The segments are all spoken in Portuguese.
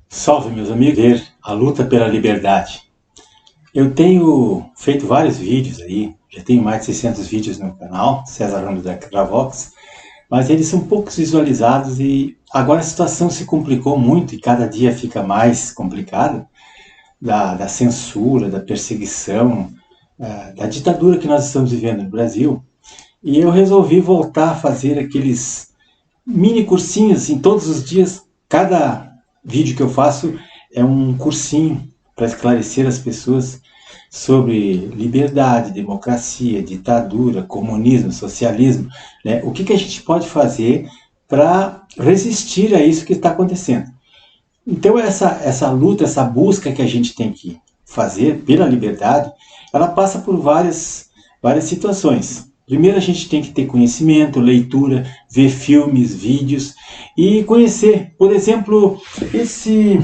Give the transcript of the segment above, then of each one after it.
Salve, meus amigos, ver a luta pela liberdade. Eu tenho feito vários vídeos aí, já tenho mais de 600 vídeos no canal, César Ramos da Cravox, mas eles são poucos visualizados e agora a situação se complicou muito e cada dia fica mais complicada, da censura, da perseguição, da ditadura que nós estamos vivendo no Brasil. E eu resolvi voltar a fazer aqueles mini cursinhos, assim, todos os dias, cada vídeo que eu faço é um cursinho para esclarecer as pessoas sobre liberdade, democracia, ditadura, comunismo, socialismo, né? O que a gente pode fazer para resistir a isso que está acontecendo. Então essa luta, essa busca que a gente tem que fazer pela liberdade, ela passa por várias situações. Primeiro a gente tem que ter conhecimento, leitura, ver filmes, vídeos e conhecer. Por exemplo, esse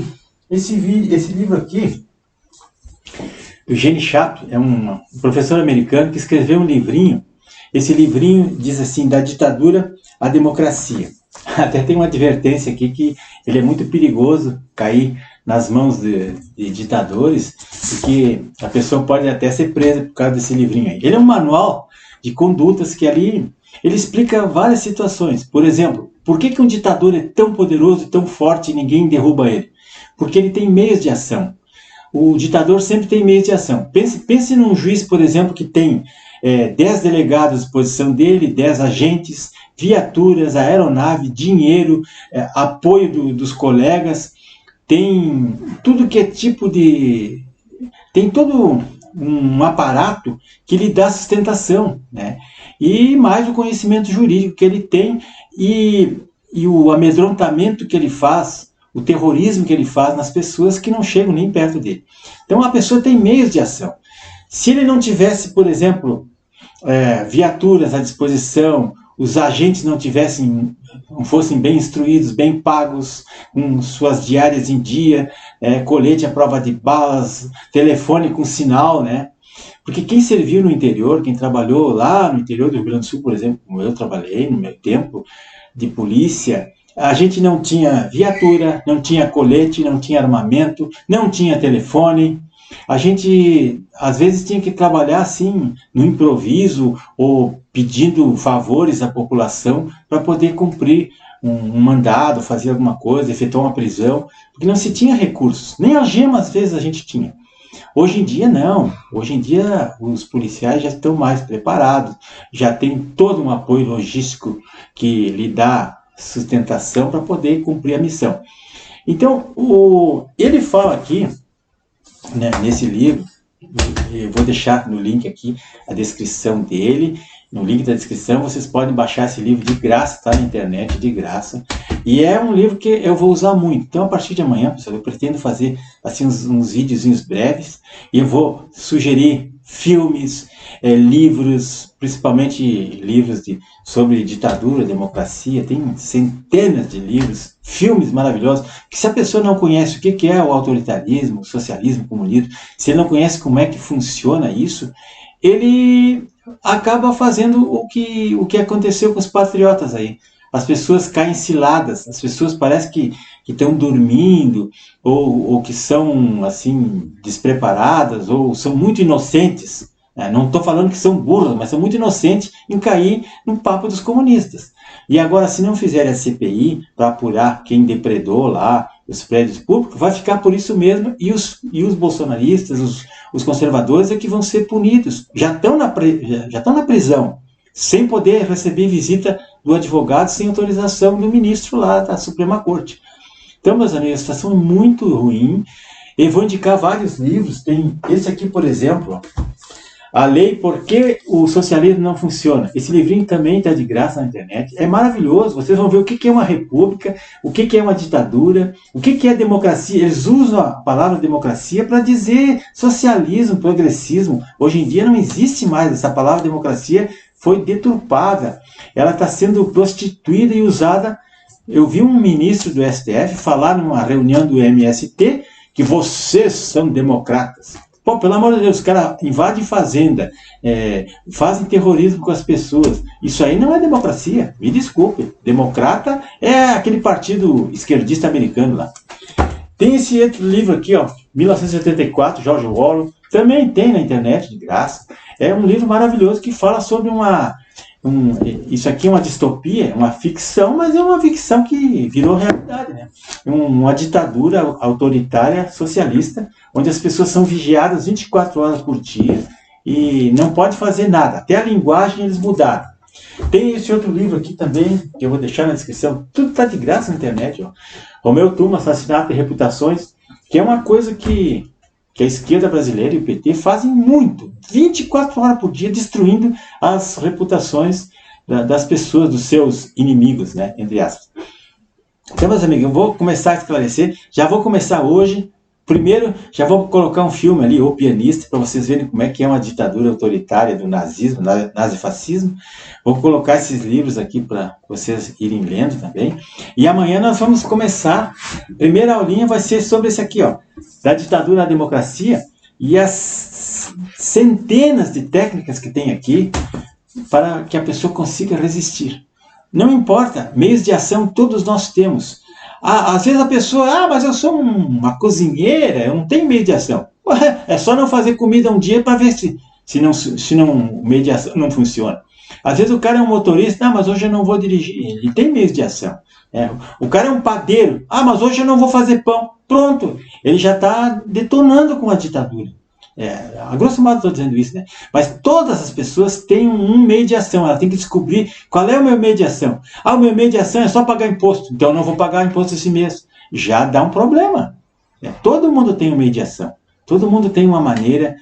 livro aqui, do Gene Chaplin, é um professor americano que escreveu um livrinho. Esse livrinho diz assim, da ditadura à democracia. Até tem uma advertência aqui que ele é muito perigoso cair nas mãos de ditadores, porque a pessoa pode até ser presa por causa desse livrinho aí. Ele é um manual de condutas que ali ele explica várias situações. Por exemplo, por que um ditador é tão poderoso e tão forte e ninguém derruba ele? Porque ele tem meios de ação. O ditador sempre tem meios de ação. Pense num juiz, por exemplo, que tem 10 delegados à disposição dele, 10 agentes, viaturas, aeronave, dinheiro, apoio dos colegas, tem tudo que é tipo de... tem todo um aparato que lhe dá sustentação, né? E mais o conhecimento jurídico que ele tem e o amedrontamento que ele faz, o terrorismo que ele faz nas pessoas que não chegam nem perto dele. Então a pessoa tem meios de ação. Se ele não tivesse, por exemplo, viaturas à disposição, os agentes não fossem bem instruídos, bem pagos, com suas diárias em dia, colete à prova de balas, telefone com sinal, né? Porque quem serviu no interior, quem trabalhou lá no interior do Rio Grande do Sul, por exemplo, como eu trabalhei no meu tempo de polícia, a gente não tinha viatura, não tinha colete, não tinha armamento, não tinha telefone. A gente, às vezes, tinha que trabalhar assim, no improviso ou pedindo favores à população para poder cumprir um mandado, fazer alguma coisa, efetuar uma prisão, porque não se tinha recursos. Nem algema, às vezes, a gente tinha. Hoje em dia, não. Hoje em dia, os policiais já estão mais preparados, já tem todo um apoio logístico que lhe dá sustentação para poder cumprir a missão. Então, ele fala aqui, né, nesse livro, eu vou deixar no link aqui a descrição dele. No link da descrição vocês podem baixar esse livro de graça, tá, na internet, de graça. E é um livro que eu vou usar muito. Então a partir de amanhã, pessoal, eu pretendo fazer assim uns videozinhos breves e eu vou sugerir filmes, livros, principalmente livros sobre ditadura, democracia. Tem centenas de livros, filmes maravilhosos, que se a pessoa não conhece o que é o autoritarismo, o socialismo, o comunismo, se ele não conhece como é que funciona isso, ele acaba fazendo o que aconteceu com os patriotas aí. As pessoas caem ciladas, as pessoas parecem que estão dormindo, ou que são assim despreparadas, ou são muito inocentes. Não estou falando que são burros, mas são muito inocentes em cair no papo dos comunistas. E agora, se não fizerem a CPI para apurar quem depredou lá os prédios públicos, vai ficar por isso mesmo, e os bolsonaristas, os conservadores é que vão ser punidos. Já estão na prisão, sem poder receber visita do advogado, sem autorização do ministro lá da Suprema Corte. Então, meus amigos, a situação é muito ruim. Eu vou indicar vários livros. Tem esse aqui, por exemplo, A Lei Por que o Socialismo Não Funciona. Esse livrinho também está de graça na internet. É maravilhoso. Vocês vão ver o que é uma república, o que é uma ditadura, o que é democracia. Eles usam a palavra democracia para dizer socialismo, progressismo. Hoje em dia não existe mais essa palavra democracia, foi deturpada. Ela está sendo prostituída e usada. Eu vi um ministro do STF falar numa reunião do MST que vocês são democratas. Pô, pelo amor de Deus, os caras invadem fazenda, fazem terrorismo com as pessoas. Isso aí não é democracia, me desculpe. Democrata é aquele partido esquerdista americano lá. Tem esse outro livro aqui, ó, 1984, George Orwell, também tem na internet, de graça. É um livro maravilhoso que fala sobre isso aqui é uma distopia, uma ficção, mas é uma ficção que virou realidade, né? Uma ditadura autoritária socialista, onde as pessoas são vigiadas 24 horas por dia e não pode fazer nada. Até a linguagem eles mudaram. Tem esse outro livro aqui também, que eu vou deixar na descrição. Tudo está de graça na internet, ó. Romeu Tuma, Assassinato e Reputações, que é uma coisa que a esquerda brasileira e o PT fazem muito, 24 horas por dia, destruindo as reputações das pessoas, dos seus inimigos, né, entre aspas. Então, meus amigos, eu vou começar a esclarecer, já vou começar hoje. Primeiro, já vou colocar um filme ali, O Pianista, para vocês verem como é que é uma ditadura autoritária do nazismo, nazifascismo. Vou colocar esses livros aqui para vocês irem lendo também. E amanhã nós vamos começar. A primeira aulinha vai ser sobre esse aqui, ó, da ditadura à democracia e as centenas de técnicas que tem aqui para que a pessoa consiga resistir. Não importa, meios de ação todos nós temos. Às vezes a pessoa, mas eu sou uma cozinheira, eu não tenho meio de ação. É só não fazer comida um dia para ver se o meio de ação não funciona. Às vezes o cara é um motorista, mas hoje eu não vou dirigir, ele tem meios de ação. O cara é um padeiro, mas hoje eu não vou fazer pão. Pronto, ele já está detonando com a ditadura. A grosso modo estou dizendo isso, né? Mas todas as pessoas têm um meio de ação, ela tem que descobrir qual é o meu meio de ação. O meu meio de ação é só pagar imposto, então eu não vou pagar imposto esse mês. Já dá um problema. Todo mundo tem um meio de ação, todo mundo tem uma maneira,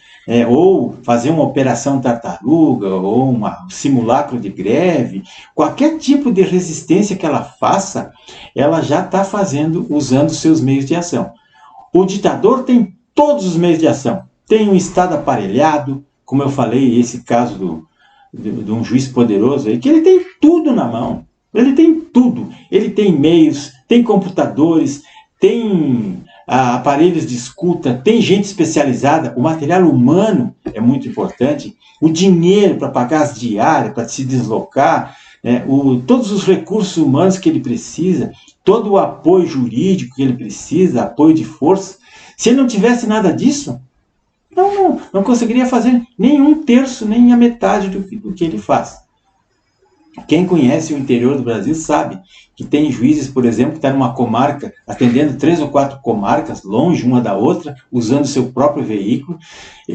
ou fazer uma operação tartaruga, ou um simulacro de greve, qualquer tipo de resistência que ela faça, ela já está fazendo, usando seus meios de ação. O ditador tem todos os meios de ação. Tem um Estado aparelhado, como eu falei, esse caso de um juiz poderoso aí, que ele tem tudo na mão. Ele tem tudo. Ele tem meios, tem computadores, tem aparelhos de escuta, tem gente especializada. O material humano é muito importante. O dinheiro para pagar as diárias, para se deslocar, todos os recursos humanos que ele precisa, todo o apoio jurídico que ele precisa, apoio de força. Se ele não tivesse nada disso, não conseguiria fazer nem um terço, nem a metade do que ele faz. Quem conhece o interior do Brasil sabe que tem juízes, por exemplo, que estão numa comarca, atendendo 3 ou 4 comarcas, longe uma da outra, usando seu próprio veículo.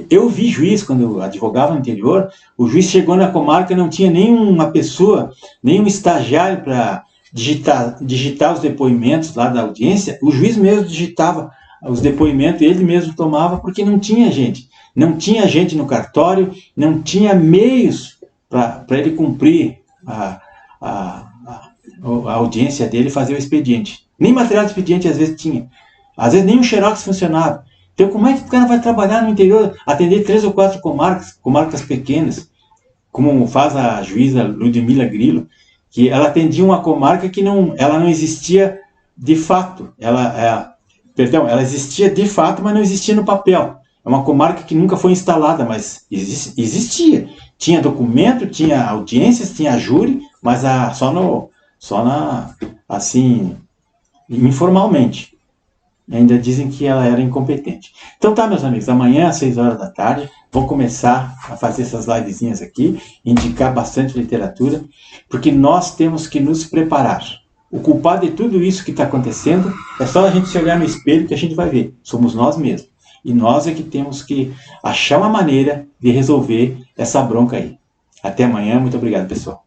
Eu vi juiz, quando eu advogava no interior, o juiz chegou na comarca e não tinha nenhuma pessoa, nenhum estagiário para digitar os depoimentos lá da audiência. O juiz mesmo digitava os depoimentos, ele mesmo tomava, porque não tinha gente. Não tinha gente no cartório, não tinha meios para ele cumprir a audiência dele, fazer o expediente. Nem material de expediente às vezes tinha. Às vezes nem um xerox funcionava. Então como é que o cara vai trabalhar no interior, atender 3 ou 4 comarcas pequenas, como faz a juíza Ludmila Grillo, que ela atendia uma comarca que ela não existia de fato. Ela existia de fato, mas não existia no papel. É uma comarca que nunca foi instalada, mas existia. Tinha documento, tinha audiências, tinha júri, mas assim, informalmente. Ainda dizem que ela era incompetente. Então tá, meus amigos, amanhã às 6 horas da tarde, vou começar a fazer essas livezinhas aqui, indicar bastante literatura, porque nós temos que nos preparar. O culpado de tudo isso que está acontecendo é só a gente se olhar no espelho que a gente vai ver. Somos nós mesmos. E nós é que temos que achar uma maneira de resolver essa bronca aí. Até amanhã. Muito obrigado, pessoal.